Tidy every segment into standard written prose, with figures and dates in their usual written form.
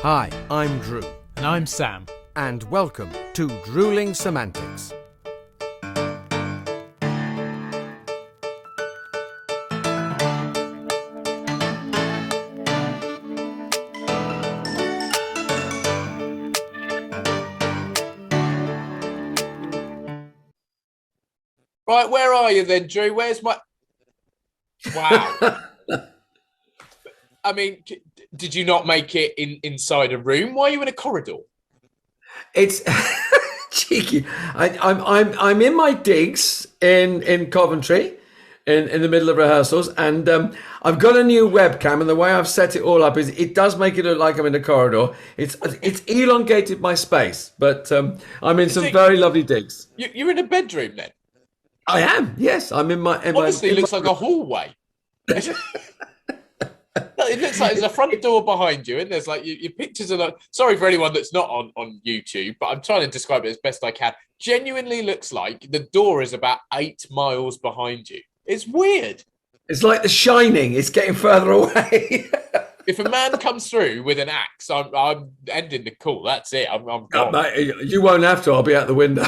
Hi, I'm Drew. And I'm Sam. And welcome to Drewling Samantics. Right, where are you then, Drew? Where's my... Wow. I mean, did you not make it inside a room? Why are you in a corridor? It's cheeky. I'm in my digs in Coventry, in the middle of rehearsals, and I've got a new webcam, and the way I've set it all up is it does make it look like I'm in a corridor. It's elongated my space, but I'm in some very lovely digs. You're in a bedroom then? I am. Yes, I'm in my. Obviously, it looks like a hallway. It looks like there's a front door behind you, and there's like your pictures are like. Sorry for anyone that's not on YouTube, but I'm trying to describe it as best I can. Genuinely looks like the door is about 8 miles behind you. It's weird. It's like The Shining. It's getting further away. If a man comes through with an axe, I'm ending the call. That's it. I'm gone. No, mate, you won't have to. I'll be out the window.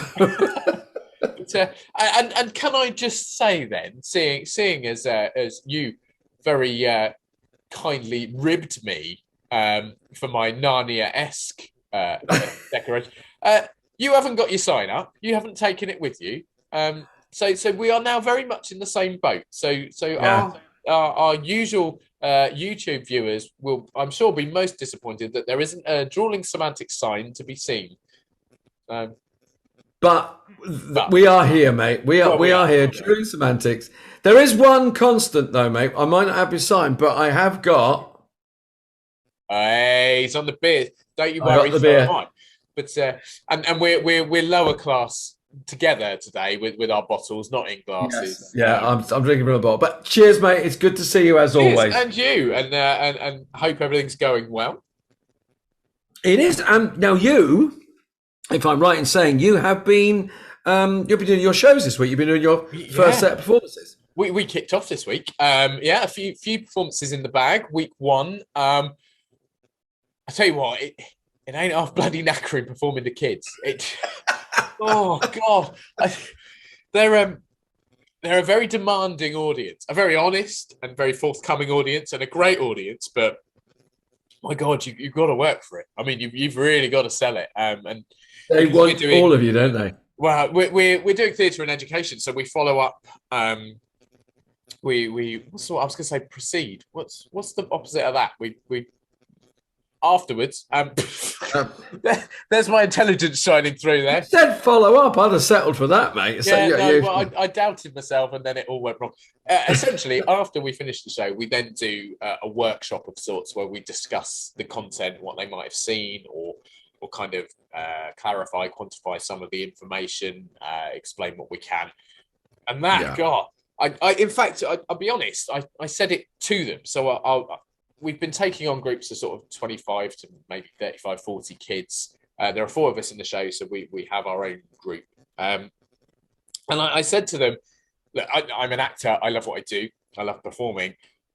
But, and can I just say then, seeing as you very kindly ribbed me for my Narnia-esque decoration, you haven't got your sign up. You haven't taken it with you. So we are now very much in the same boat. So yeah. our usual YouTube viewers will, I'm sure, be most disappointed that there isn't a Drewling Samantics sign to be seen. But we are here, mate. We are here. Drewling Samantics. There is one constant, though, mate. I might not have your sign, but I have got. Hey, he's on the beer. Don't you worry. The beer. But and we're lower class together today with our bottles, not in glasses. Yes. Yeah, I'm drinking from a bottle. But cheers, mate. It's good to see you as always. And you, and hope everything's going well. It is. Now you. If I'm right in saying you have been, you've been doing your shows this week. You've been doing your first set of performances. We kicked off this week. A few performances in the bag. Week one. I tell you what, it ain't half bloody knackering performing to kids. Oh God, they're a very demanding audience, a very honest and very forthcoming audience, and a great audience. But my God, you've got to work for it. I mean, you've really got to sell it. And they want all of you, don't they? Well, we're doing theatre and education, so we follow up. What's what I was going to say? Proceed. What's the opposite of that? We afterwards. There's my intelligence shining through there. You said follow up. I'd have settled for that, mate. Well, I doubted myself, and then it all went wrong. Essentially, after we finish the show, we then do a workshop of sorts where we discuss the content, what they might have seen, or kind of clarify, quantify some of the information, explain what we can. And that, God, in fact, I'll be honest, I said it to them. So we've been taking on groups of sort of 25 to maybe 35, 40 kids. There are 4 of us in the show, so we have our own group. And I said to them, look, I'm an actor. I love what I do. I love performing.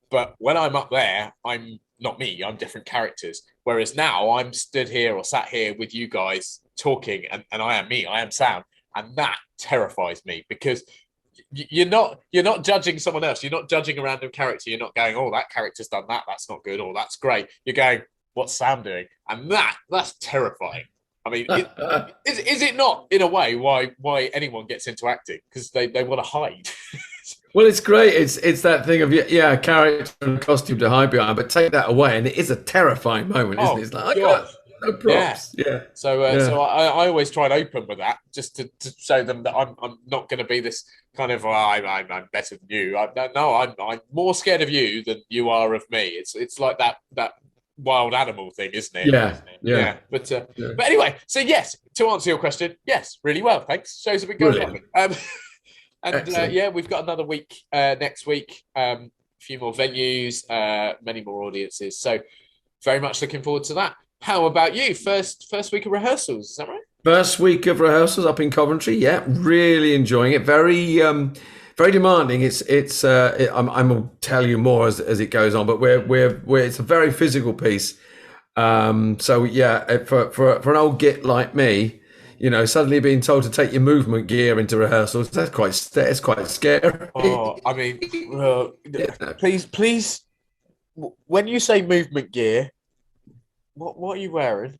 But when I'm up there, I'm not me. I'm different characters. Whereas now I'm stood here or sat here with you guys talking, and I am me. I am Sam. And that terrifies me because you're not judging someone else. You're not judging a random character. You're not going, oh, that character's done that. That's not good. Or that's great. You're going, what's Sam doing? And that's terrifying. I mean, is it not, in a way, why anyone gets into acting? Because they want to hide. Well, it's great. It's that thing of, a character and a costume to hide behind, but take that away, and it is a terrifying moment, isn't it? It's like, no props. Yeah. So I always try and open with that, just to show them that I'm not going to be this kind of, I'm better than you. I'm more scared of you than you are of me. It's like that wild animal thing, isn't it? Yeah. But anyway, so yes, to answer your question, yes, really well, thanks. Shows a bit going on. And we've got another week next week. A few more venues, many more audiences. So very much looking forward to that. How about you? First week of rehearsals, is that right? First week of rehearsals up in Coventry. Yeah, really enjoying it. Very demanding. I'm will tell you more as it goes on, but we're it's a very physical piece. So yeah, for an old git like me, suddenly being told to take your movement gear into rehearsals, it's quite scary. Oh, I mean, Yeah. please, when you say movement gear, what are you wearing?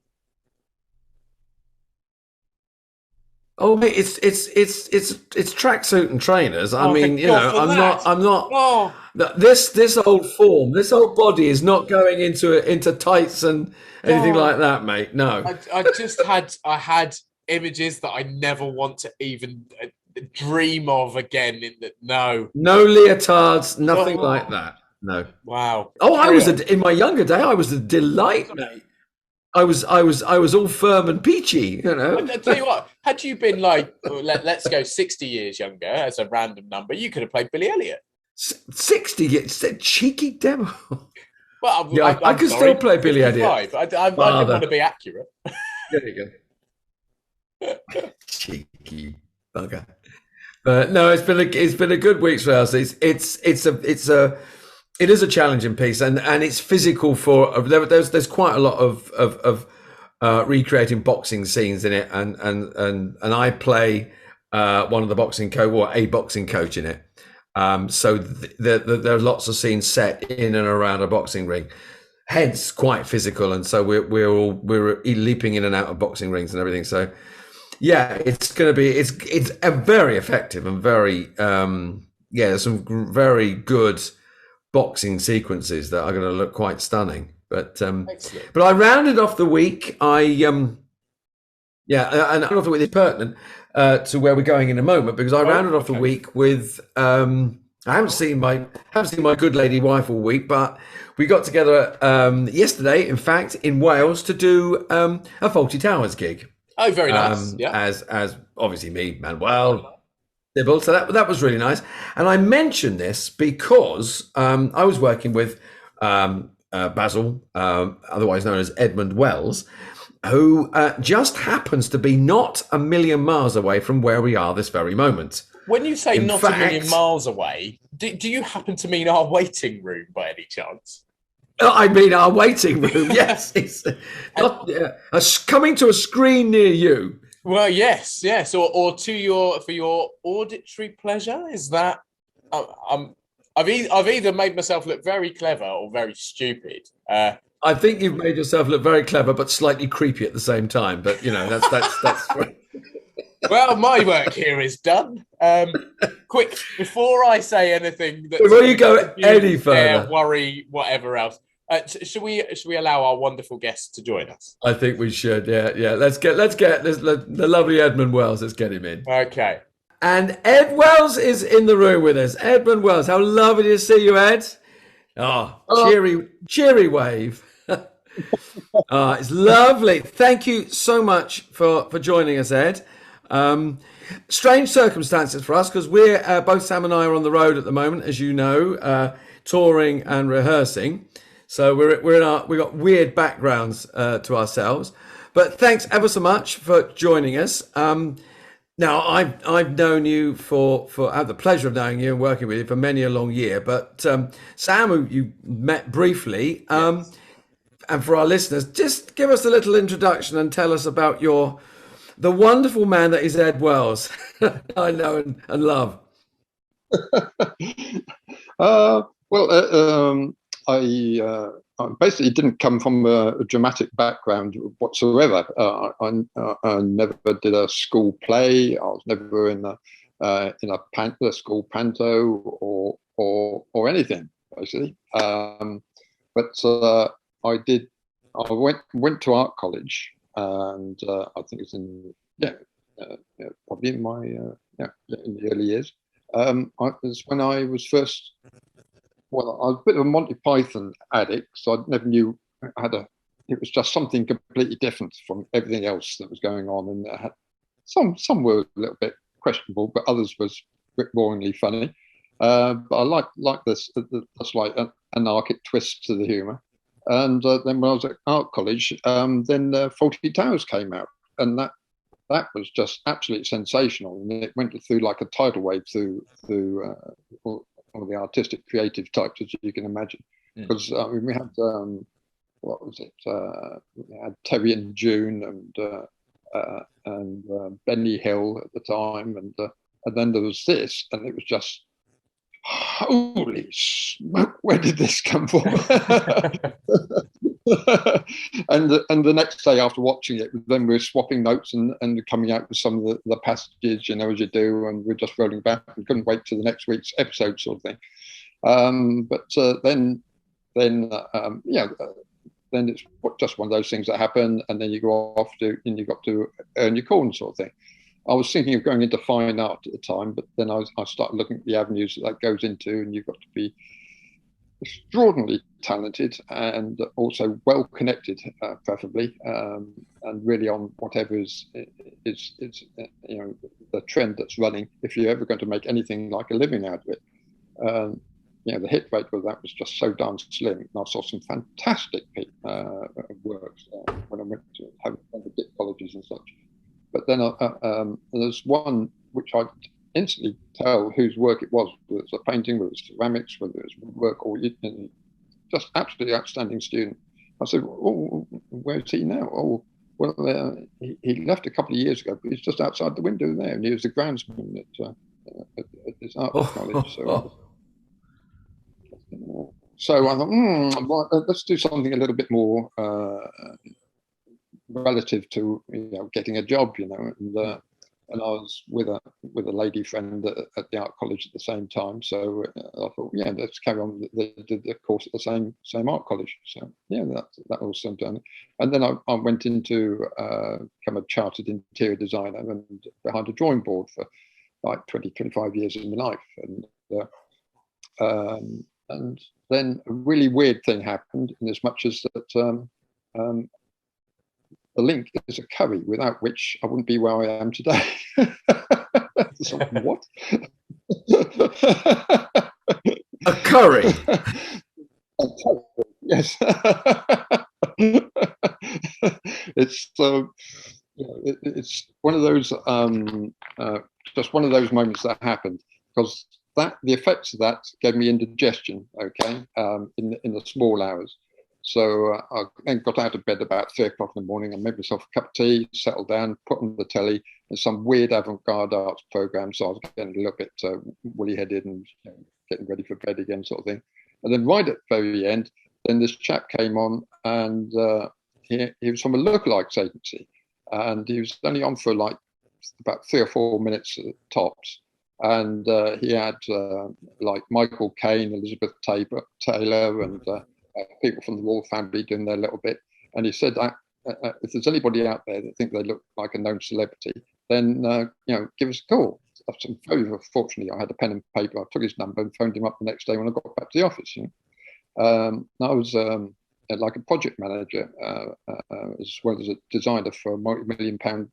Oh, mate, it's tracksuit and trainers. I Oh, mean, thank God for that. I'm not. Oh, This old form, this old body is not going into tights and anything God. like that, mate. No, I had images that I never want to even dream of again. No. no leotards, nothing like Oh, that. No. wow. Oh, Carry on. in my younger day, I was a delight, mate. I was all firm and peachy, I tell you what, had you been like, let's go 60 years younger as a random number, you could have played Billy Elliot. 60, it's a cheeky devil. Well, Yeah, I I'm could sorry, still play Billy Elliot. 55. I didn't want to be accurate. There you go. Cheeky bugger. But no, it's been a good week's for us. It is a challenging piece, and it's physical there's quite a lot of recreating boxing scenes in it, and I play one of the a boxing coach in it. So there's lots of scenes set in and around a boxing ring, hence quite physical, and so we're leaping in and out of boxing rings and everything. So yeah, it's a very effective and very there's some very good boxing sequences that are going to look quite stunning. But Excellent. I rounded off the week. And I rounded off the week is pertinent to where we're going in a moment, because I rounded off the week with I haven't seen my good lady wife all week, but we got together yesterday, in fact, in Wales to do a Faulty Towers gig. Oh, very nice. Yeah. As obviously me, Manuel, Dibble. So that was really nice. And I mentioned this because I was working with Basil, otherwise known as Edmund Wells, who just happens to be not a million miles away from where we are this very moment. When you say In not fact, a million miles away, do you happen to mean our waiting room by any chance? I mean, our waiting room. Yes, it's coming to a screen near you. Well, yes, or for your auditory pleasure. Is that I've either made myself look very clever or very stupid. I think you've made yourself look very clever, but slightly creepy at the same time. But that's. Well, my work here is done. Quick, before I say anything, Before you go any further, worry, whatever else. Should we allow our wonderful guests to join us? I think we should. Yeah. Let's get the lovely Edmund Wells. Let's get him in. Okay. And Ed Wells is in the room with us. Edmund Wells, how lovely to see you, Ed. Cheery wave. It's lovely. Thank you so much for joining us, Ed. Strange circumstances for us, because we're both Sam and I are on the road at the moment, as you know, touring and rehearsing. So we got weird backgrounds to ourselves. But thanks ever so much for joining us. Now I've known you I have the pleasure of knowing you and working with you for many a long year. But Sam, who you met briefly, yes. And for our listeners, just give us a little introduction and tell us about the wonderful man that is Ed Wells. I know and love. I basically didn't come from a dramatic background whatsoever. I never did a school play. I was never in a school panto or anything basically. But I did. I went to art college, and I think it's probably in my in the early years. It was when I was first. Well, I was a bit of a Monty Python addict, so I never knew it was just something completely different from everything else that was going on, and it had, some were a little bit questionable, but others was a bit boringly funny. But I like this like an anarchic twist to the humour. And then when I was at art college, then Faulty Towers came out, and that was just absolutely sensational, and it went through like a tidal wave through all the artistic creative types, as you can imagine, because we had what was it? We had Terry and June and Benny Hill at the time, and then there was this, and it was just, holy smoke, where did this come from? and the next day after watching it, then we were swapping notes and coming out with some of the passages, as you do, and we're just rolling back and couldn't wait till the next week's episode, sort of thing. Then it's just one of those things that happen, and then you go off and you've got to earn your corn, sort of thing. I was thinking of going into fine art at the time, but then I started looking at the avenues that goes into, and you've got to be extraordinarily talented and also well connected, preferably, and really on whatever is the trend that's running. If you're ever going to make anything like a living out of it, the hit rate with that was just so darn slim. And I saw some fantastic works when I went to have dip colleges and such. But then there's one which I instantly tell whose work it was, whether it's a painting, whether it's ceramics, whether it's woodwork, or just absolutely outstanding student. I said, "Oh, where's he now?" "Oh, well, he left a couple of years ago, but he's just outside the window there, and he was the groundsman at this art college." So I thought, well, let's do something a little bit more relative to getting a job, and I was with a lady friend at the art college at the same time. So I thought, yeah, let's carry on the course at the same art college. So yeah, that all sounded done. And then I went into become a chartered interior designer and behind a drawing board for like 25 years in my life. And then a really weird thing happened, in as much as that the link is a curry, without which I wouldn't be where I am today. So, what? A curry? A curry, yes. It's one of those just one of those moments that happened, because the effects of that gave me indigestion, okay, in the small hours. So I then got out of bed about 3 o'clock in the morning. I made myself a cup of tea, settled down, put on the telly, and some weird avant-garde arts program. So I was getting a little bit woolly-headed and getting ready for bed again, sort of thing. And then right at the very end, then this chap came on, and he was from a lookalikes agency, and he was only on for like about 3 or 4 minutes tops. And he had like Michael Caine, Elizabeth Taylor, and people from the royal family doing their little bit. And he said that if there's anybody out there that think they look like a known celebrity, then give us a call. Very fortunately, I had a pen and paper. I took his number and phoned him up the next day when I got back to the office. I was like a project manager as well as a designer for a multi-million-pound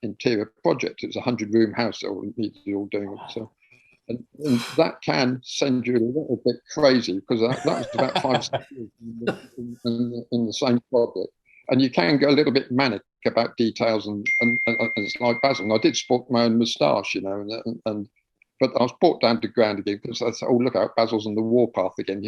interior project. It was a 100-room house that needed all doing. So, and that can send you a little bit crazy, because that was about 5 years in the same project, and you can go a little bit manic about details, and it's like Basil. And I did sport my own moustache, but I was brought down to ground again, because I said, "Oh, look out, Basil's on the warpath again,"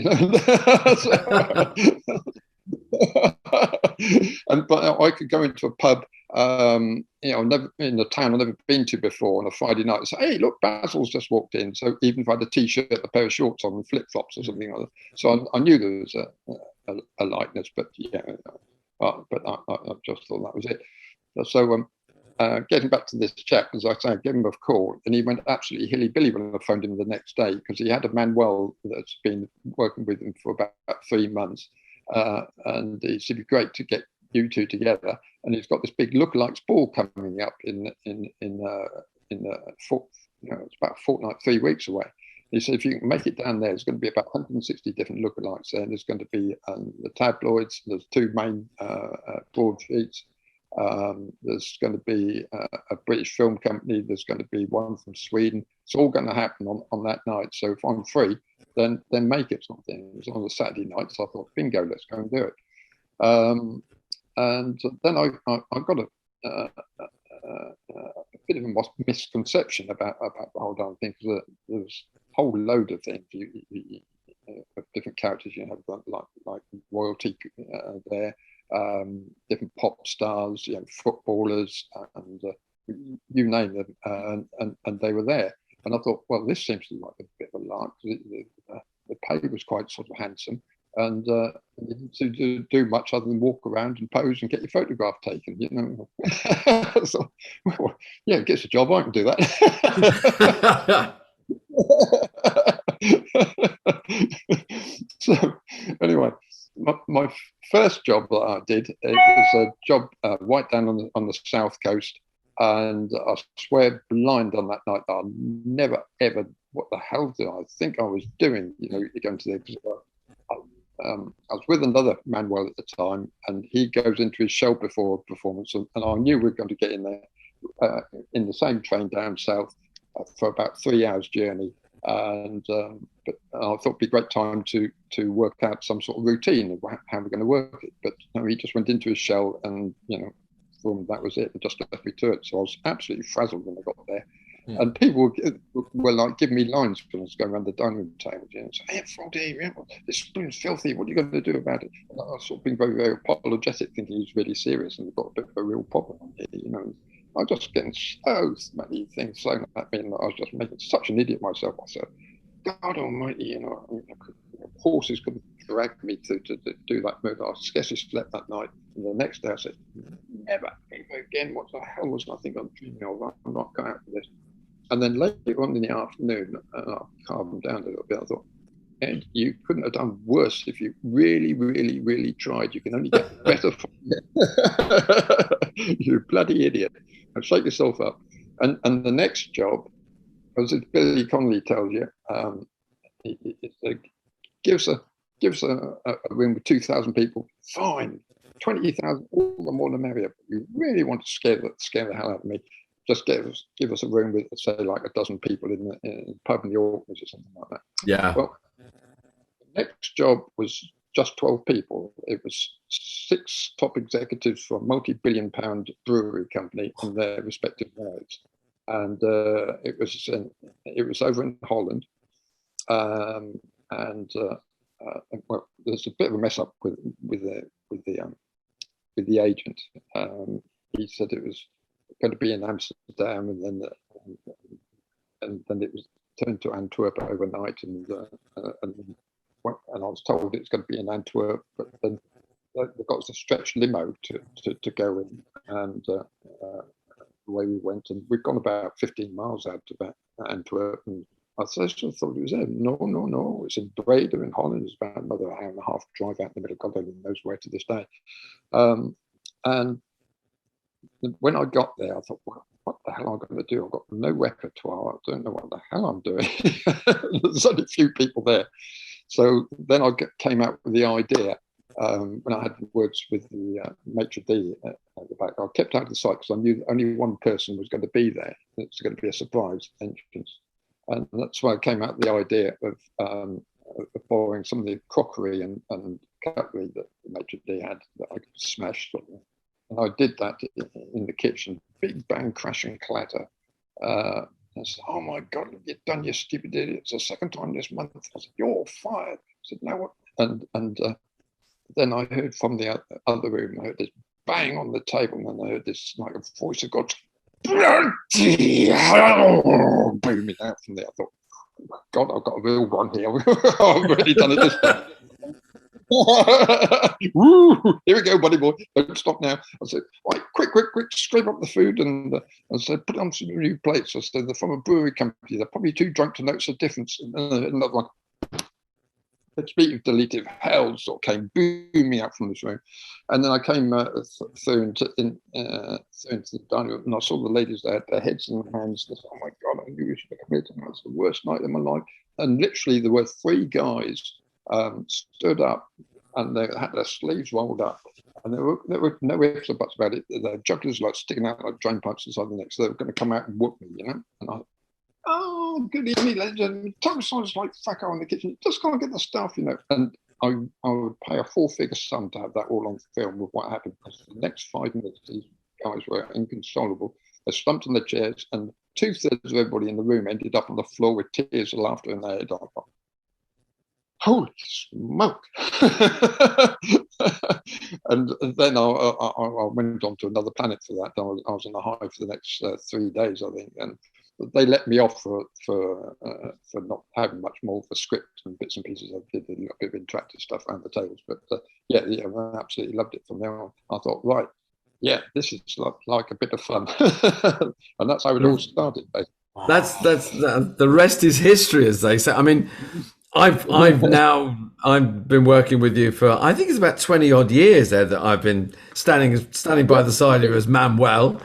But I could go into a pub, never in the town I've never been to before, on a Friday night, and say, "Hey, look, Basil's just walked in." So even if I had a t-shirt, a pair of shorts on, and flip-flops or something like that, so I knew there was a likeness. But yeah, but I just thought that was it. So getting back to this chap, as I say, I gave him a call, and he went absolutely hilly-billy when I phoned him the next day, because he had a Manuel that's been working with him for about 3 months. And he said, "It'd be great to get you two together." And he's got this big lookalikes ball coming up in it's about a fortnight, 3 weeks away. He said, "If you can make it down there, there's going to be about 160 different lookalikes there. And there's going to be the tabloids. There's 2 main broadsheets. There's going to be a British film company. There's going to be one from Sweden. It's all going to happen on that night. So if I'm free, then make it something." It was on a Saturday night, so I thought, bingo, let's go and do it. And then I got a bit of a misconception about the whole darn thing, because there's a whole load of things. of different characters. You have like royalty there, different pop stars, footballers, and you name them, and they were there. And I thought, well, this seems like a bit of a lark. The pay was quite sort of handsome, and you didn't do much other than walk around and pose and get your photograph taken. So, well, yeah, it gets a job. I can do that. So anyway, my first job that I did, it was a job right down on the south coast, and I swear blind on that night that I never ever, what the hell did I think I was doing? You're going to the, I was with another Manuel at the time, and he goes into his shell before a performance, and I knew we were going to get in there in the same train down south for about 3 hours journey. And but I thought it'd be a great time to work out some sort of routine of how we're going to work it. But he just went into his shell, and that was it, and just left me to it. So I was absolutely frazzled when I got there. And people were like giving me lines when I was going around the dining room table. So, hey, Froggy, this spoon's filthy. What are you going to do about it? And I was sort of being very, very apologetic, thinking he's really serious and we've got a bit of a real problem here. I was just getting so many things thrown at me, and I was just making such an idiot myself. I said, God Almighty, horses couldn't drag me to do that move. I scarcely slept that night. And the next day I said, never ever again. What the hell was I think I'm dreaming of? I'm not going out for this. And then later on in the afternoon, I calmed down a little bit. I thought, Ed, you couldn't have done worse if you really, really, really tried. You can only get better from it. You bloody idiot. And shake yourself up. And the next job, as Billy Connolly tells you, it gives a room with 2,000 people. Fine, 20,000, all the more the merrier. But you really want to scare the hell out of me. Just give us a room with, say, like a dozen people in the pub in the Orkneys or something like that. Yeah. Well, the next job was just 12 people. It was 6 top executives for a multi-billion-pound brewery company and their respective wives, and it was over in Holland. Well, there's a bit of a mess up with the agent. He said it was going to be in Amsterdam, and then it was turned to Antwerp overnight, and I was told it's going to be in Antwerp, but then they got a stretch limo to go in, and away we went, and we've gone about 15 miles out of Antwerp, and I just thought it was there. No, it's in Breda in Holland. It's about another hour and a half drive out in the middle of God only knows where to this day. And when I got there, I thought, well, what the hell am I going to do? I've got no repertoire. I don't know what the hell I'm doing. There's only a few people there. So then I came out with the idea, when I had words with the maitre d' at the back. I kept out of the sight because I knew only one person was going to be there. It's going to be a surprise entrance. And that's why I came out with the idea of borrowing some of the crockery and cutlery that the maitre d' had that I could smash. And I did that in the kitchen, big bang, crashing clatter. I said, oh my God, you've done, you stupid idiot. It's the second time this month. I said, you're fired. I said, no, what? And then I heard from the other room, I heard this bang on the table, and then I heard this like a voice of God, bloody hell, booming out from there. I thought, oh God, I've got a real one here. I've really done it this time. Woo, here we go, buddy boy. Don't stop now. I said, right, quick, scrape up the food, and I said, put on some new plates. I said, they're from a brewery company. They're probably too drunk to notice the difference. And another one, the speak of deleted hell sort of came booming out from this room. And then I came through into the dining room, and I saw the ladies there, their heads in their hands. And I said, oh my God, I knew you should have come here tonight. It's the worst night of my life. And literally, there were 3 guys stood up, and they had their sleeves rolled up, and there were no ifs or buts about it. Their jugglers like sticking out like drain pipes inside the neck, so they were going to come out and whoop me, And I, oh, good evening, ladies and gentlemen. Tom sounds like fucker in the kitchen. Just can't get the stuff, And I would pay a 4-figure sum to have that all on film with what happened. Because the next 5 minutes, these guys were inconsolable. They slumped on their chairs, and 2/3 of everybody in the room ended up on the floor with tears of laughter in their head. holy smoke. And then I went on to another planet for that. I was on a high for the next 3 days, I think, and they let me off for not having much more for script and bits and pieces. I did a little bit of interactive stuff around the tables, but yeah, I absolutely loved it from there on. I thought, right, yeah, this is like a bit of fun. And that's how it all started, basically. That's the rest is history, as they say. I mean, I've been working with you for, I think it's about 20 odd years there that I've been standing by the side of you as Manuel,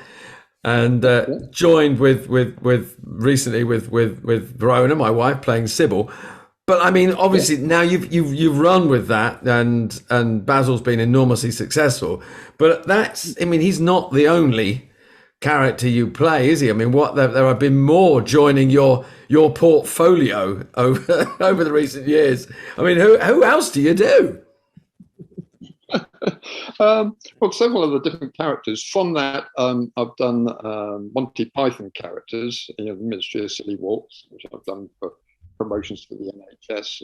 and joined with recently with Verona, my wife, playing Sybil. But I mean, obviously now you've run with that, and Basil's been enormously successful. But I mean, he's not the only character you play, is he? I mean, there have been more joining your portfolio over the recent years. I mean, who else do you do? Well, several of the different characters from that. I've done Monty Python characters, the Ministry of Silly Walks, which I've done for promotions for the NHS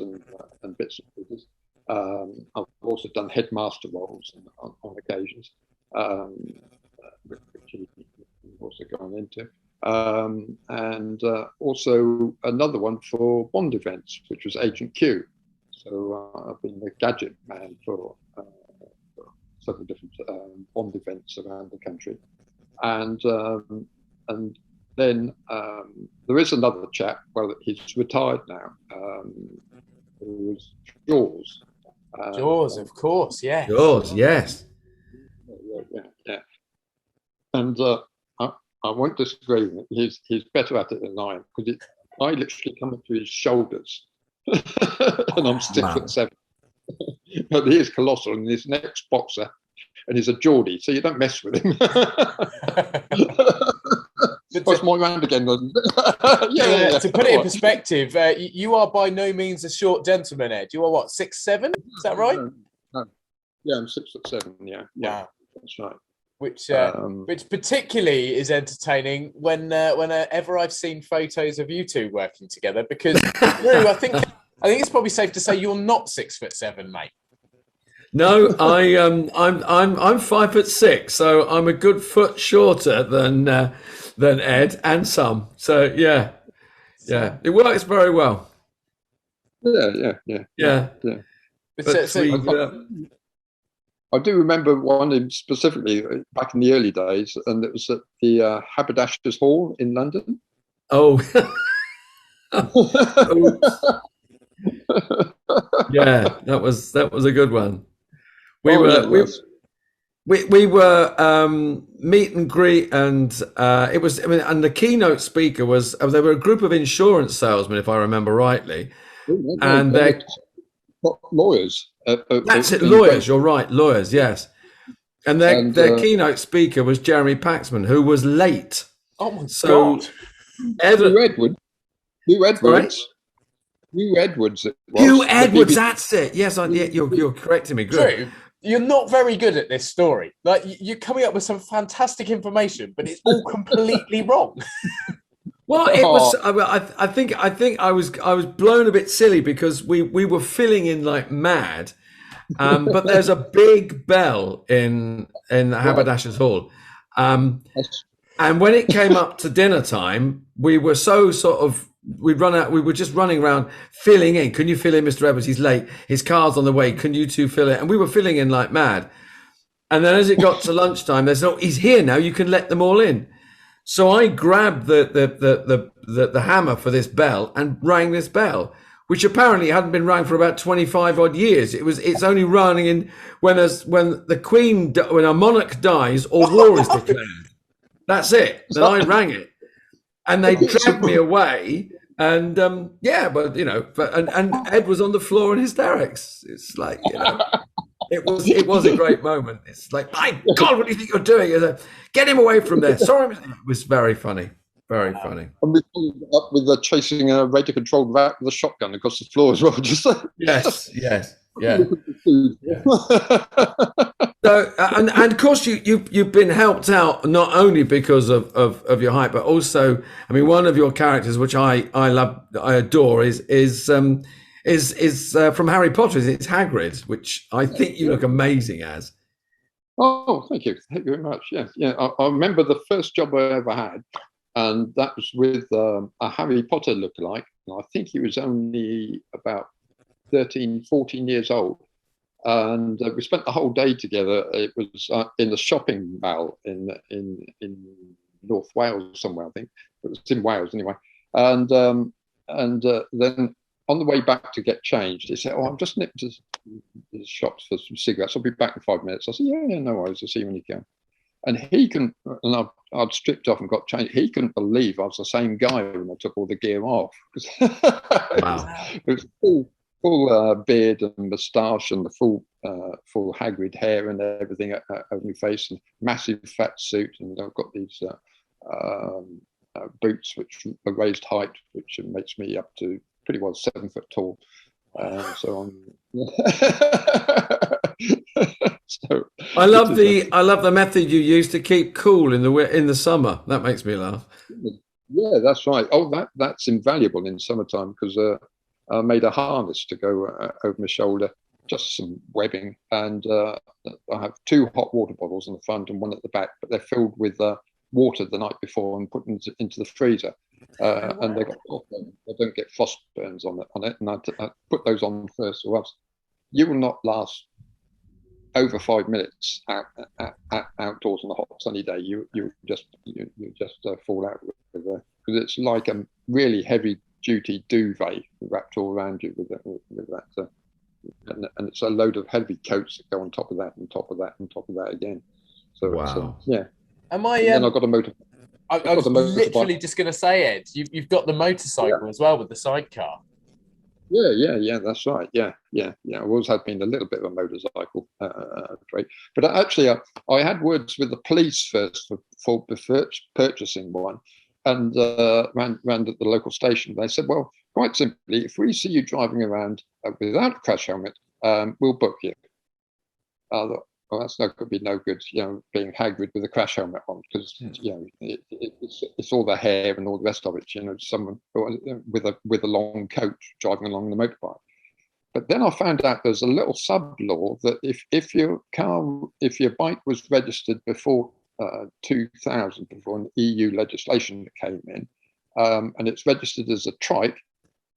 and bits and pieces. I've also done headmaster roles on occasions, which you've also gone into, and also another one for Bond events, which was Agent Q. So I've been the gadget man for several different Bond events around the country, and then there is another chap. Well, he's retired now. Who was Jaws. Jaws, of course, yeah. Jaws, yes. Yeah. And I won't disagree with him. He's better at it than I am, because I literally come up to his shoulders, and I'm 6'7". But he is colossal, and his next boxer, and he's a Geordie, so you don't mess with him. What's my round again? Yeah. To put it in perspective, you are by no means a short gentleman, Ed. You are what, 6'7"? Is that right? No. Yeah, I'm 6'7". Yeah. Wow. That's right. Which particularly is entertaining whenever I've seen photos of you two working together, because Drew, I think it's probably safe to say you're not 6'7", mate. No, I'm 5'6", so I'm a good foot shorter than Ed and some. So yeah, it works very well. Yeah. I do remember one specifically back in the early days, and it was at the Haberdashers' Hall in London. Oh. Yeah, that was a good one. We were meet and greet, and it was. I mean, and the keynote speaker was. There were a group of insurance salesmen, if I remember rightly, and they're lawyers. That's it, lawyers. You're right, lawyers. Yes, and their keynote speaker was Jeremy Paxman, who was late. Oh my God! Hugh Edwards. Hugh Edwards. Hugh Edwards. That's it. Yes, you're correcting me. Good. True. You're not very good at this story. Like, you're coming up with some fantastic information, but it's all completely wrong. Well, it was. I think I was blown a bit silly because we were filling in like mad, but there's a big bell in the Haberdashers' Hall, and when it came up to dinner time, we were so sort of. We'd run out. We were just running around filling in. Can you fill in, Mr. Edwards? He's late. His car's on the way. Can you two fill it? And we were filling in like mad. And then as it got to lunchtime, they said, "Oh, he's here now. You can let them all in." So I grabbed the hammer for this bell and rang this bell, which apparently hadn't been rang for about 25 odd years. It's only running in when a monarch dies or war is declared. That's it. Then I rang it, and they dragged me away. And but and Ed was on the floor in hysterics. It's like, it was a great moment. It's like, my God, what do you think you're doing? Get him away from there. Sorry, it was very funny, very funny. And we followed up with chasing a radio-controlled rat with a shotgun across the floor as well. Just yes. So, and of course you've been helped out not only because of your height, but also, I mean, one of your characters, which I love, I adore, is is from Harry Potter. It's Hagrid, which I think you look amazing as. Oh, thank you. Thank you very much. Yes, yeah. I remember the first job I ever had, and that was with a Harry Potter lookalike. And I think he was only about 13, 14 years old. And we spent the whole day together. It was in the shopping mall in North Wales somewhere, I think. It was in Wales anyway. And then on the way back to get changed, he said, "Oh, I'm just nipped to the shops for some cigarettes. I'll be back in 5 minutes." I said, "Yeah, no worries. I'll see you when you go." And I'd stripped off and got changed. He couldn't believe I was the same guy when I took all the gear off. Wow. It was full beard and moustache and the full Hagrid hair and everything over my face, and massive fat suit, and I've got these boots which are raised height, which makes me up to pretty well 7 foot tall. So I'm. So I love the method you use to keep cool in the summer. That makes me laugh. Yeah, that's right. Oh, that's invaluable in summertime, because I made a harness to go over my shoulder, just some webbing, and I have 2 hot water bottles in the front and 1 at the back, but they're filled with water the night before and put into the freezer, and they don't get frost burns on it. And I put those on first, or else you will not last over 5 minutes outdoors on a hot sunny day. You just fall out with because it's like a really heavy duty duvet wrapped all around you with that, and it's a load of heavy coats that go on top of that, and top of that, and top of that again. So wow. Yeah. Am I? And then I've got a motor. I was literally just going to say, Ed, you've got the motorcycle as well with the sidecar. Yeah, that's right. Yeah. I've always had been a little bit of a motorcycle trait, but actually, I had words with the police first for purchasing one, and ran at the local station. They said, "Well, quite simply, if we see you driving around without a crash helmet, we'll book you." I thought, well, that's not going to be no good, being Hagrid with a crash helmet on, because it's all the hair and all the rest of it. Someone with a long coat driving along the motorbike. But then I found out there's a little sub law that if your bike was registered before 2000, before an EU legislation that came in, and it's registered as a trike,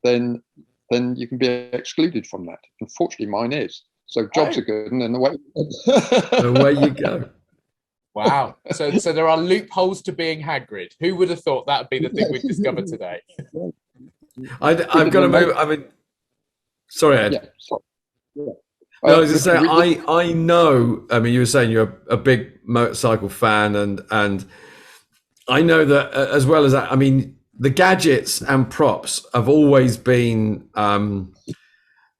then you can be excluded from that. Unfortunately, mine is. So jobs are good, and then away you go. Wow. So there are loopholes to being Hagrid. Who would have thought that would be the thing we've discovered today? I've got to move. I mean, sorry, Ed. Yeah, sorry. Yeah. No, I was just saying, I know. I mean, you were saying you're a big motorcycle fan, and I know that as well as that. I mean, the gadgets and props have always been.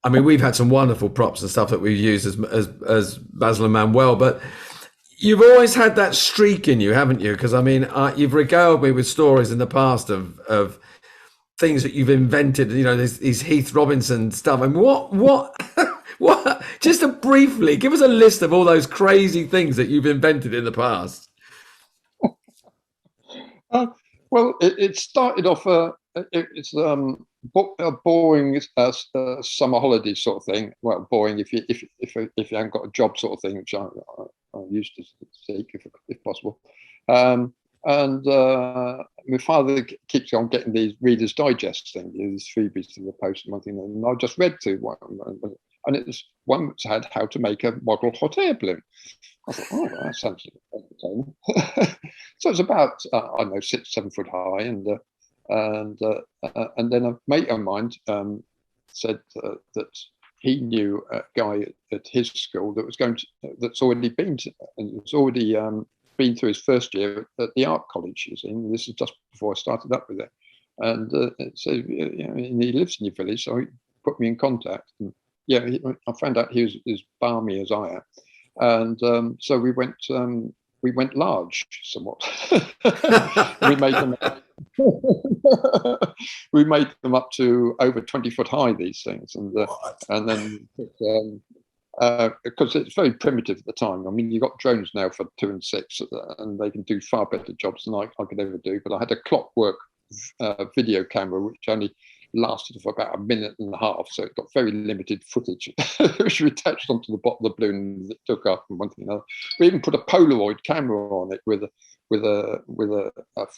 I mean, we've had some wonderful props and stuff that we've used as Basil and Manuel, but you've always had that streak in you, haven't you? Because I mean, you've regaled me with stories in the past of things that you've invented. These Heath Robinson stuff. I mean, what? Just to briefly give us a list of all those crazy things that you've invented in the past. Well, it started off. It's a boring summer holiday sort of thing. Well, boring if you haven't got a job sort of thing, which I used to seek if possible. And my father keeps on getting these Reader's Digest things, these freebies to the post and one thing, and I just read through one, and it was one which had how to make a model hot air balloon. I thought, oh, that sounds entertaining. So it's about 6-7 foot high, and then a mate of mine said that he knew a guy at his school that's already been through his first year at the art college. And this is just before I started up with it, and so he lives in your village, so he put me in contact. And I found out he was as balmy as I am, and so we went large somewhat. We made them up to over 20 foot high, these things, and then because it's very primitive at the time. I mean, you got drones now for 2 and 6, and they can do far better jobs than I could ever do. But I had a clockwork video camera which only lasted for about a minute and a half, so it got very limited footage, which we attached onto the bottom of the balloon that took up and one thing and another. We even put a Polaroid camera on it with a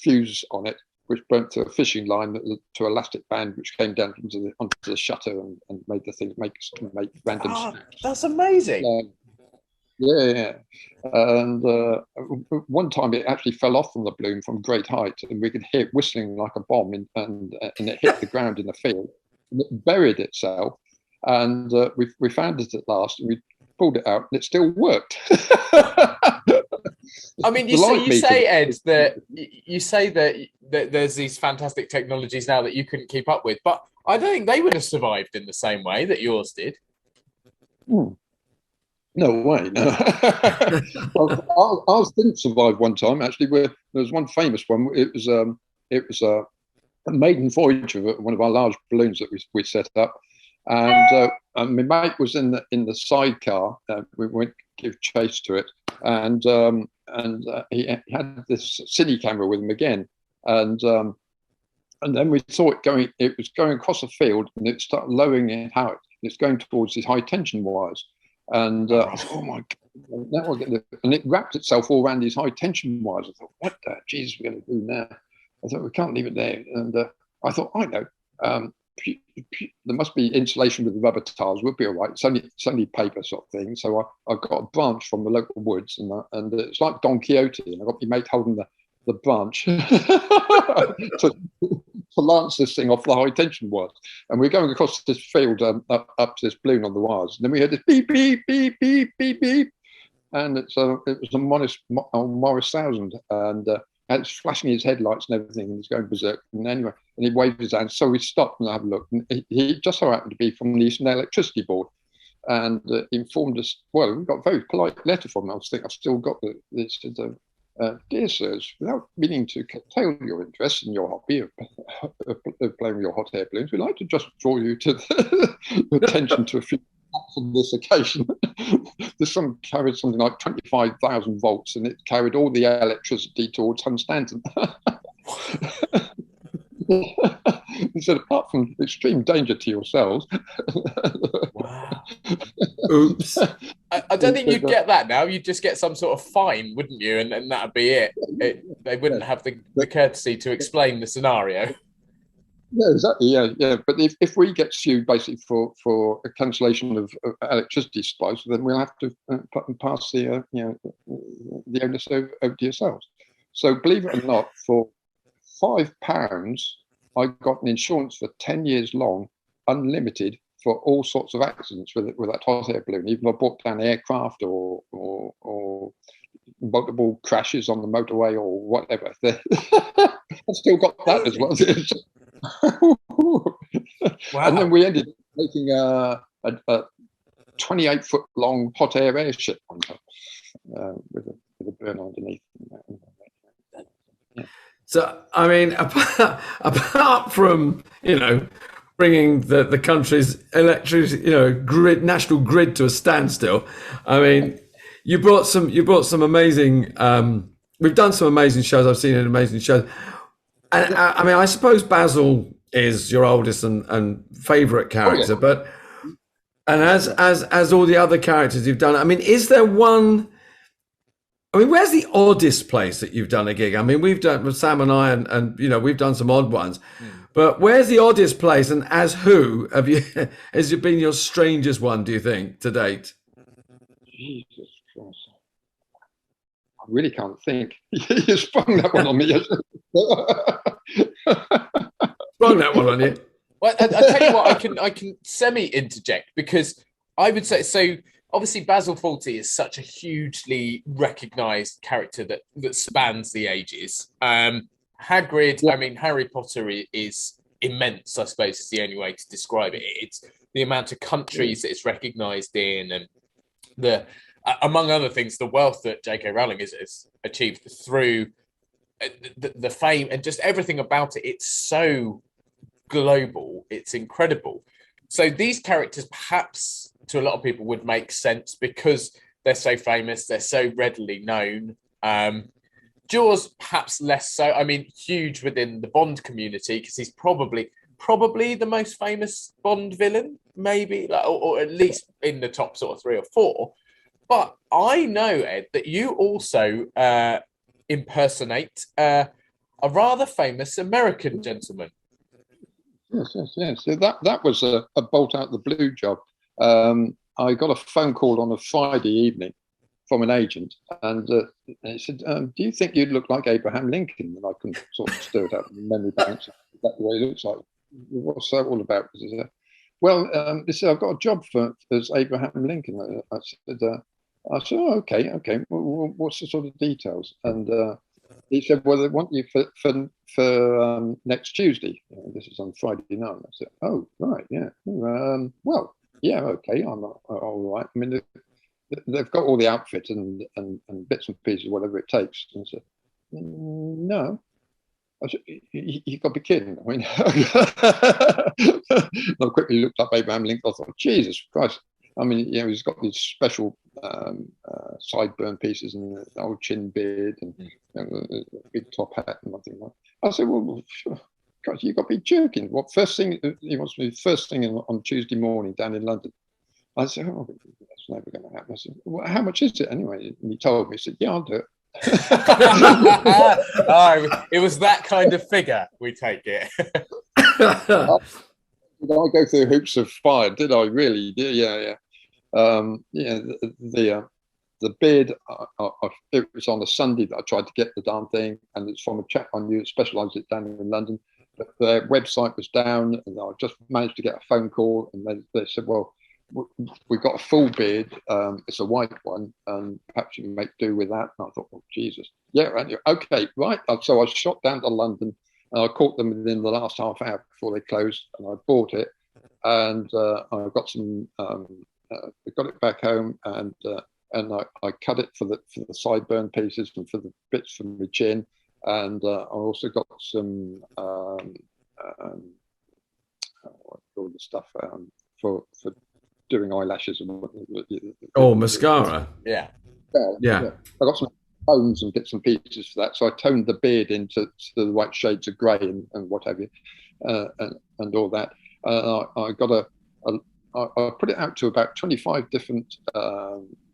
fuse on it, which burnt to a fishing line to elastic band, which came down onto the shutter and made the thing make random snaps. That's amazing. Yeah. And one time it actually fell off from the balloon from great height, and we could hear it whistling like a bomb, and it hit the ground in the field, and it buried itself. And we found it at last, and we pulled it out, and it still worked. I mean, you say, Ed, that you say that there's these fantastic technologies now that you couldn't keep up with, but I don't think they would have survived in the same way that yours did. No way, no. Well, ours didn't survive one time, actually. There was one famous one. It was a maiden voyage of one of our large balloons that we set up, and my mate was in the sidecar. We went to give chase to it, and he had this cine camera with him again, and then we saw it going. It was going across a field, and it started lowering it out. It's going towards these high tension wires. And I thought, oh my God, now we're going to, and it wrapped itself all around these high tension wires. I thought, what the Jesus we're going to do now? I thought, we can't leave it there. And I thought, I know, there must be insulation with the rubber tiles. We'll be all right. It's only paper sort of thing. So I got a branch from the local woods, and it's like Don Quixote, and I got my mate holding the branch to lance this thing off the high tension wires. And we're going across this field up to this balloon on the wires. And then we heard this beep, beep, beep, beep, beep, beep. And it was a Morris 1000. And it's flashing his headlights and everything, and he's going berserk. And anyway, and he waved his hand. So we stopped and had a look. And he just so happened to be from the Eastern Electricity Board. And informed us, well, we got a very polite letter from him. I think I've still got this. Dear sirs, without meaning to curtail your interest in your hobby of playing with your hot air balloons, we'd like to just draw you to the attention to a few facts on this occasion. This one carried something like 25,000 volts, and it carried all the electricity towards Hunstanton. He said, apart from extreme danger to yourselves. Wow. Oops. I don't think you'd get that now. You'd just get some sort of fine, wouldn't you? And that'd be it. They wouldn't have the courtesy to explain the scenario. Yeah, exactly. Yeah. But if we get sued basically for a cancellation of electricity supplies, then we'll have to pass the onus over to yourselves. So believe it or not, for £5, I got an insurance for 10 years long, unlimited, for all sorts of accidents with that hot air balloon. Even if I brought down aircraft or multiple crashes on the motorway or whatever. I've still got that as well. Wow. And then we ended up making a 28-foot long hot air airship on top with a burner underneath. Yeah. So, I mean, apart from, bringing the country's electricity, national grid to a standstill, I mean, you brought some amazing. We've done some amazing shows. I've seen amazing shows, and I mean, I suppose Basil is your oldest and favourite character, but as all the other characters you've done, I mean, is there one? I mean, where's the oddest place that you've done a gig? I mean, we've done with Sam and I, and we've done some odd ones. But where's the oddest place, and as who has it been your strangest one, do you think, to date? Jesus Christ. I really can't think. You sprung that one on me. Sprung that one on you. Well, I tell you what, I can semi-interject, because I would say, so obviously Basil Fawlty is such a hugely recognised character that spans the ages. Hagrid, I mean, Harry Potter is immense, I suppose is the only way to describe it. It's the amount of countries that it's recognised in, and among other things, the wealth that J.K. Rowling has achieved through the fame and just everything about it. It's so global. It's incredible. So these characters, perhaps to a lot of people, would make sense because they're so famous, they're so readily known. Jaws, perhaps less so. I mean, huge within the Bond community, because he's probably probably the most famous Bond villain, maybe, like, or at least in the top sort of 3 or 4. But I know, Ed, that you also impersonate a rather famous American gentleman. Yes. So that was a bolt out the blue job. I got a phone call on a Friday evening from an agent, and he said, "Do you think you'd look like Abraham Lincoln?" And I can sort of stir it out in memory banks. That's the way it looks like. What's that all about? He said, well, he said, "I've got a job as Abraham Lincoln." I said, "Oh, okay. Well, what's the sort of details?" And he said, "Well, they want you for next Tuesday." This is on Friday night. I said, "Oh, right, yeah. Well, yeah, okay. I'm all right. I mean, they've got all the outfit and bits and pieces, whatever it takes." And I said, "No." I said, "You got to be kidding." I mean, I quickly looked up Abraham Lincoln. I thought, Jesus Christ. I mean, he's got these special sideburn pieces and an old chin beard and a big top hat and nothing like that. I said, "Well, God, you got to be joking. What first thing he wants me first thing on Tuesday morning down in London?" I said, "Oh, that's never going to happen." I said, "Well, how much is it anyway?" And he told me. He said, "Yeah, I'll do it." Oh, it was that kind of figure, we take it. Did I go through hoops of fire? Did I really? Yeah. The beard. It was on a Sunday that I tried to get the darn thing, and it's from a chap I knew that specialised it down in London. But their website was down, and I just managed to get a phone call, and they said, "Well, we've got a full beard. It's a white one, and perhaps you can make do with that." And I thought, "Oh, Jesus. Yeah, right. Okay, right." So I shot down to London, and I caught them within the last half hour before they closed, and I bought it, and I got some. I got it back home, and I cut it for the sideburn pieces and for the bits from the chin, and I also got some all the stuff for doing eyelashes and mascara. Yeah. I got some tones and bits and pieces for that, so I toned the beard into the right shades of grey and what have you, and all that. I got I put it out to about 25 different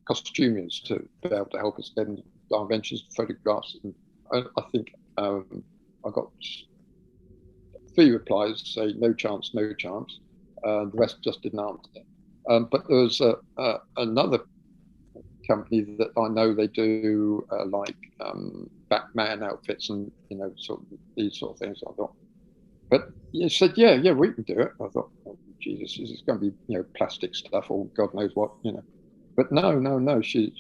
costumiers to be able to help us send dimensions, photographs, and I think I got 3 replies say no chance. The rest just didn't answer. But there was another company that I know, they do like Batman outfits and sort of these sort of things. I thought, but he said, yeah, we can do it. I thought, oh, Jesus, this is going to be plastic stuff or God knows what, But no, she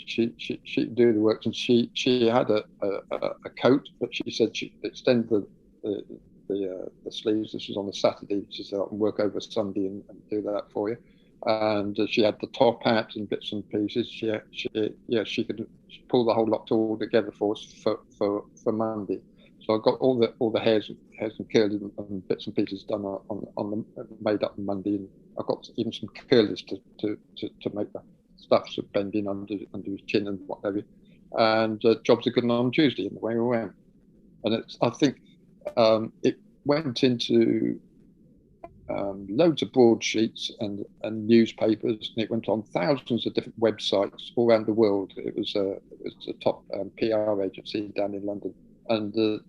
do the work, and she had a coat, but she said she extended the sleeves. This was on a Saturday. She said, "I can work over Sunday and do that for you." And she had the top hat and bits and pieces. She could pull the whole lot all together for us for Monday. So I got all the hairs and curls and bits and pieces done on the made up on Monday, and I got even some curlers to make the stuff sort of bend in under his chin and whatever. And jobs are good on Tuesday, and the way we went. And I think it went into loads of broadsheets and newspapers, and it went on thousands of different websites all around the world. It was a top PR agency down in London, and the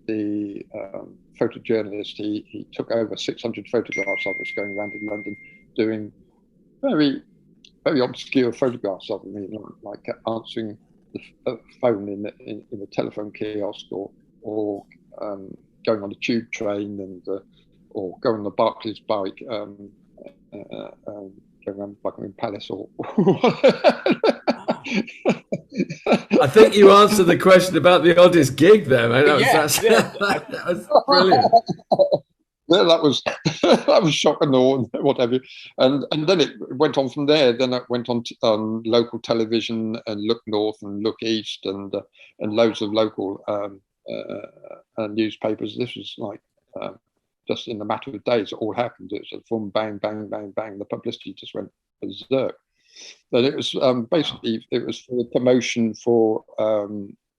photojournalist, he took over 600 photographs of us going around in London doing very, very obscure photographs of me, like answering the phone in a telephone kiosk, or going on a tube train, and or going on the Barclays bike, going around Buckingham Palace, or I think you answered the question about the oddest gig there, mate. That was brilliant. Yeah, that was shock and awe and what have you, and then it went on from there. Then it went on to local television and Look North and Look East and loads of local newspapers. This was like just in a matter of days, it all happened. It was from bang, bang, bang, bang. The publicity just went berserk. But it was basically it was for the promotion for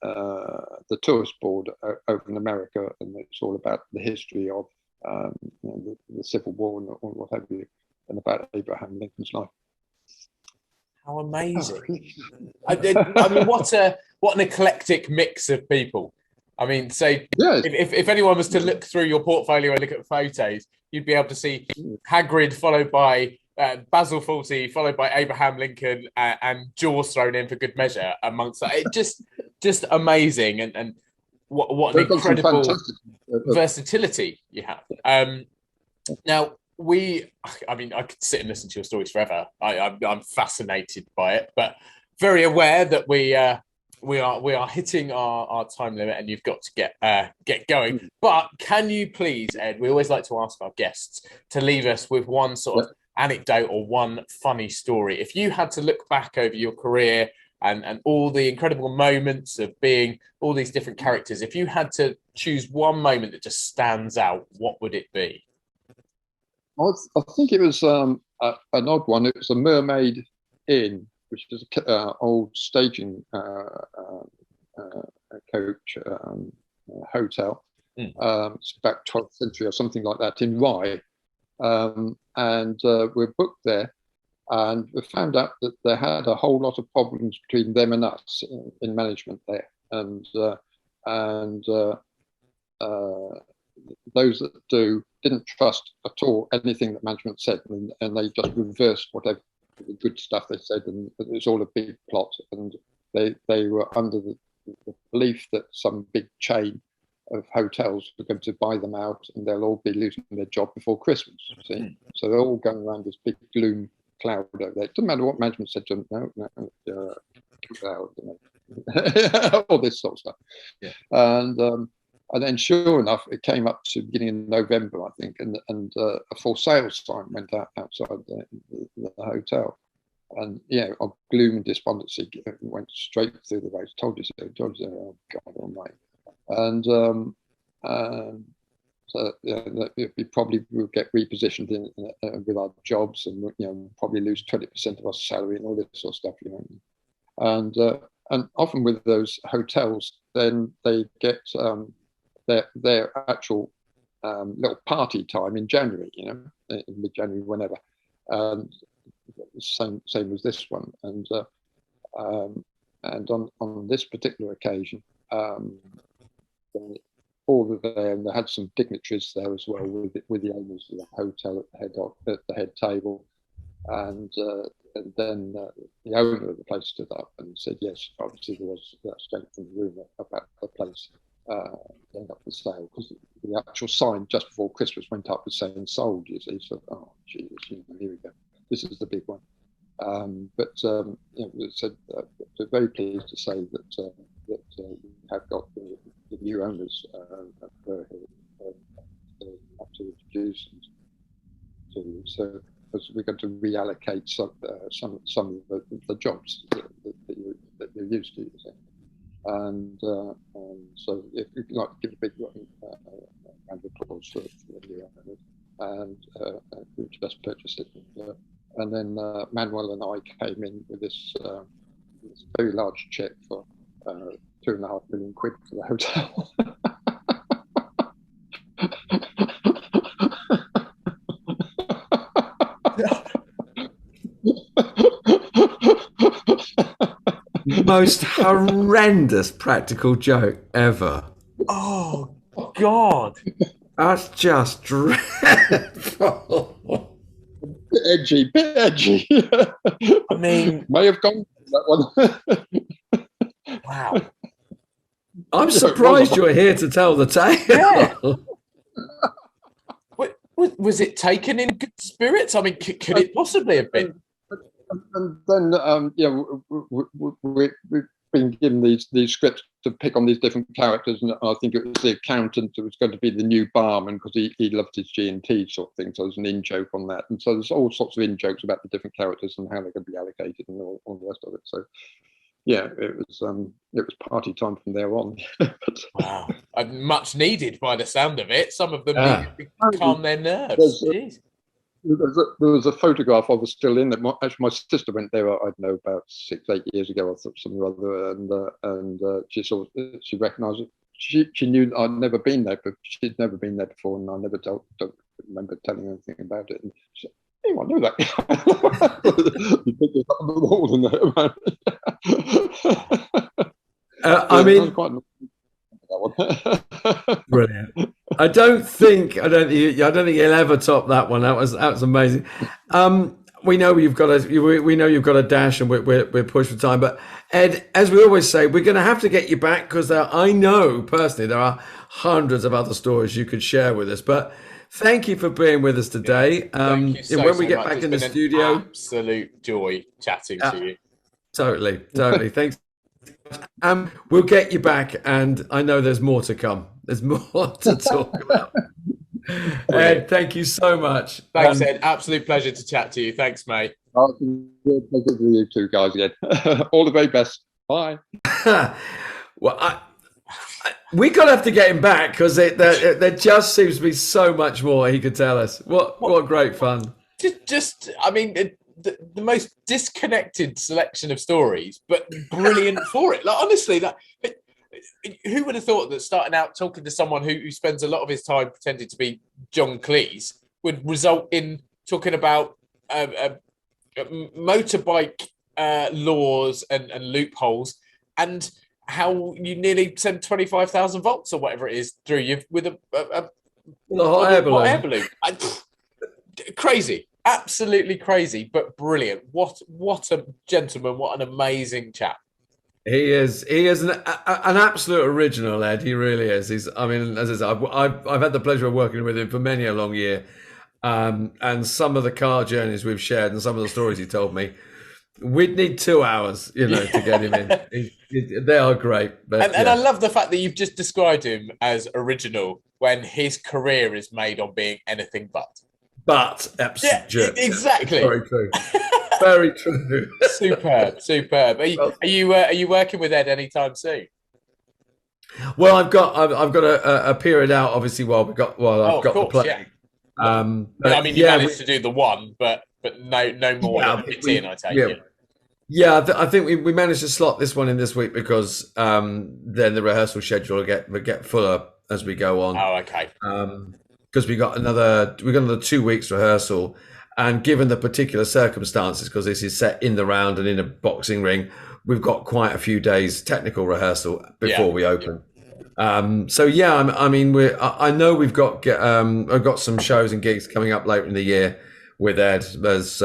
the tourist board over in America, and it's all about the history of the Civil War and what have you, and about Abraham Lincoln's life. How amazing! I mean, what an eclectic mix of people. I mean, say if anyone was to look through your portfolio and look at photos, you'd be able to see Hagrid followed by Basil Fawlty, followed by Abraham Lincoln, and Jaws thrown in for good measure amongst that. It just amazing, and what an incredible versatility you have. Now, I mean, I could sit and listen to your stories forever. I'm fascinated by it, but very aware that we are hitting our time limit, and you've got to get going. But can you please, Ed? We always like to ask our guests to leave us with one sort of anecdote or one funny story. If you had to look back over your career and all the incredible moments of being all these different characters, if you had to choose one moment that just stands out, what would it be? I think it was an odd one. It was a Mermaid Inn, which is an old staging coach hotel. It's back 12th century or something like that in Rye. And we're booked there, and we found out that they had a whole lot of problems between them and us in management there. And those that didn't trust at all anything that management said, and they just reversed whatever the good stuff they said, and it was all a big plot. And they were under the belief that some big chain of hotels were going to buy them out, and they'll all be losing their job before Christmas. See, so they're all going around this big gloom cloud over there. It doesn't matter what management said to them. No, cloud, all this sort of stuff. Yeah. And then, sure enough, it came up to beginning of November, I think, and a for sale sign went out outside the hotel, and of gloom and despondency, it went straight through the roads. Told you so. Oh God Almighty! And so we probably will get repositioned with our jobs, and probably lose 20% of our salary and all this sort of stuff, And often with those hotels, then they get their actual little party time in January, in mid-January, whenever. And same as this one, and on this particular occasion. All of them, they had some dignitaries there as well with the owners of the hotel at the head table, and then the owner of the place stood up and said, yes, obviously there was that strength in the rumour about the place going up for sale, because the actual sign just before Christmas went up was saying sold. You see, so Jesus, here we go, this is the big one. But so we're very pleased to say that we have got the new owners up to introduce to. So we're going to reallocate some of the jobs that you're used to using. And so if you'd like to give a big round of applause for the new owners. And we just purchased it. And then Manuel and I came in with this very large check for £2.5 million for the hotel. Most horrendous practical joke ever. Oh God, that's just dreadful. Bit edgy. I mean, may have gone that one. Wow. I'm surprised you're here to tell the tale. Yeah. Was it taken in good spirits? I mean, could it possibly have been? And then, we've been given these scripts to pick on these different characters, and I think it was the accountant who was going to be the new barman because he loved his G&T sort of thing. So there's an in-joke on that, and so there's all sorts of in-jokes about the different characters and how they're going to be allocated and all the rest of it. So yeah, it was party time from there on. Wow, much needed by the sound of it. Some of them needed to calm their nerves. There was a photograph I was still in that my sister went there, I don't know, about 6-8 years ago or something or other, and she recognised it she knew I'd never been there, but she'd never been there before, and I never don't remember telling her anything about it. And she said, "Hey, I know that." You think it's up on the wall in there. I mean, quite that one. brilliant. I don't think you'll ever top that one. That was amazing. We know you've got a dash, and we're pushed for time. But Ed, as we always say, we're going to have to get you back because I know personally there are hundreds of other stories you could share with us. But thank you for being with us today. Thank you when we so get much. back It's in the been an studio, absolute joy chatting to you. totally. Thanks. We'll get you back, and I know there's more to come. There's more to talk about. Ed, thank you so much. Thanks, Ed. Absolute pleasure to chat to you. Thanks, mate. Pleasure with you two guys again. All the very best. Bye. Well, we gotta have to get him back because there just seems to be so much more he could tell us. What great fun! I mean, the most disconnected selection of stories, but brilliant for it. Like honestly, who would have thought that starting out talking to someone who spends a lot of his time pretending to be John Cleese would result in talking about motorbike laws and loopholes, and how you nearly send 25,000 volts or whatever it is through you with a hot air balloon. Crazy, absolutely crazy, but brilliant. What a gentleman! What an amazing chap. He is an absolute original, Ed. He really is. I mean, as I said, I've had the pleasure of working with him for many a long year, and some of the car journeys we've shared and some of the stories he told me, we'd need 2 hours, to get him in. They are great. But, and I love the fact that you've just described him as original when his career is made on being anything but. But absolutely, exactly. Very true. Very true. Superb. Are you working with Ed anytime soon? Well, I've got a period out, obviously. I've got the play. Yeah. I mean, you managed to do the one, but no more. Yeah, I take it. Yeah, I think we managed to slot this one in this week because then the rehearsal schedule will get fuller as we go on. Oh, okay. Because we got another 2 weeks rehearsal, and given the particular circumstances, because this is set in the round and in a boxing ring, we've got quite a few days technical rehearsal before we open. I mean, I know I've got some shows and gigs coming up later in the year with Ed as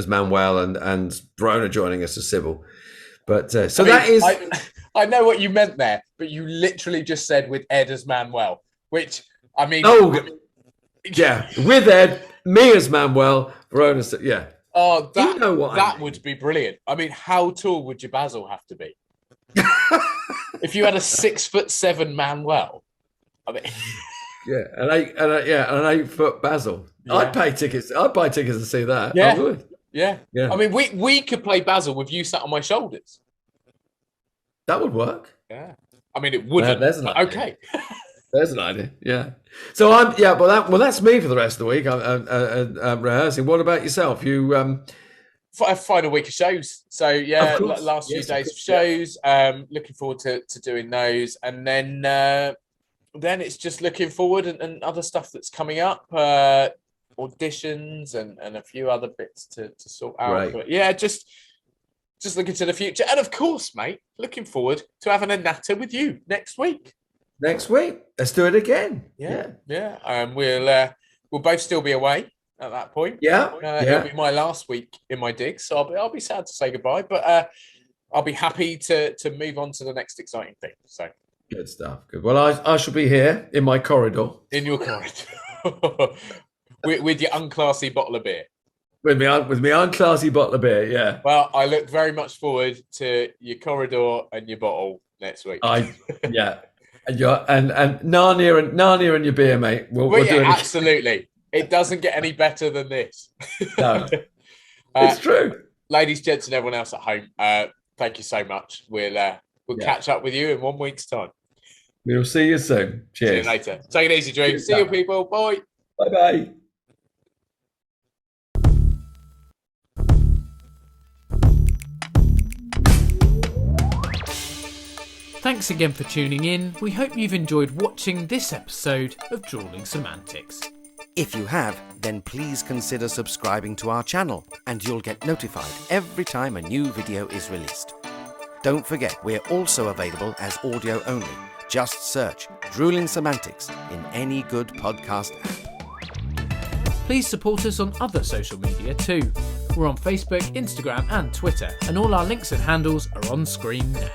Manuel and Verona joining us as Sybil. But I know what you meant there, but you literally just said with Ed as Manuel, which I mean, with Ed, me as Manuel, Verona, yeah. Oh, that would be brilliant. I mean, how tall would your Basil have to be? If you had a 6'7" Manuel, I mean, an 8-foot Basil. Yeah. I'd buy tickets to see that. Yeah, I would. Yeah. I mean, we could play Basil with you sat on my shoulders. That would work. Yeah. I mean, it wouldn't. There's an idea. Okay. There's an idea. Yeah. So that's me for the rest of the week. I'm rehearsing. What about yourself? You final week of shows. So last few days of shows. Looking forward to doing those, and then it's just looking forward and other stuff that's coming up. Auditions and a few other bits to sort out. Right. But yeah, just looking to the future, and of course, mate, looking forward to having a natter with you next week. Next week, let's do it again. Yeah. We'll both still be away at that point. It'll be my last week in my digs, so I'll be sad to say goodbye, but I'll be happy to move on to the next exciting thing. So good stuff. Good. Well, I shall be here in my corridor. In your corridor, with your unclassy bottle of beer. With me unclassy bottle of beer. Yeah. Well, I look very much forward to your corridor and your bottle next week. And Narnia and your beer, mate. We'll do it. Absolutely. It doesn't get any better than this. No, it's true. Ladies, gents, and everyone else at home, thank you so much. We'll catch up with you in 1 week's time. We'll see you soon. Cheers. See you later. Take it easy, Drew. See you, people. Bye. Bye-bye. Thanks again for tuning in. We hope you've enjoyed watching this episode of Drewling Samantics. If you have, then please consider subscribing to our channel and you'll get notified every time a new video is released. Don't forget, we're also available as audio only. Just search Drewling Samantics in any good podcast app. Please support us on other social media too. We're on Facebook, Instagram and Twitter, and all our links and handles are on screen now.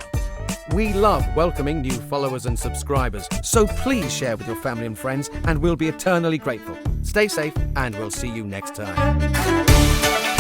We love welcoming new followers and subscribers, so please share with your family and friends and we'll be eternally grateful. Stay safe and we'll see you next time.